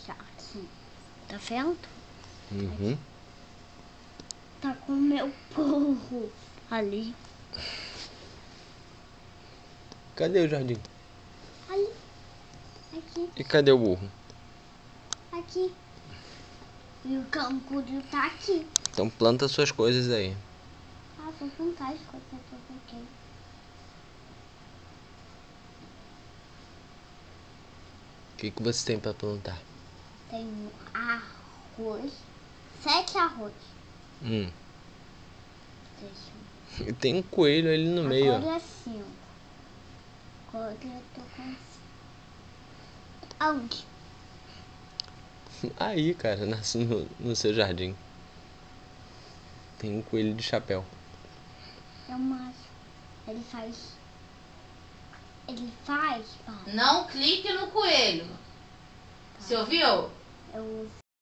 jardim. Tá vendo? Uhum. Tá com o meu burro ali. Cadê o jardim? Ali. Aqui. E cadê o burro? Aqui. E o canguru tá aqui. Então planta suas coisas aí. Ah, vou plantar as coisas que eu peguei. O que você tem pra plantar? Tenho arroz. 7 arroz. Deixa eu... E tem um coelho ali no meio, ó. Agora é 5. Agora eu tô com... Aonde? Aí, cara, nasce no seu jardim. Tem um coelho de chapéu. É o macho. Ele faz... pai. Não clique no coelho. Você ouviu? Eu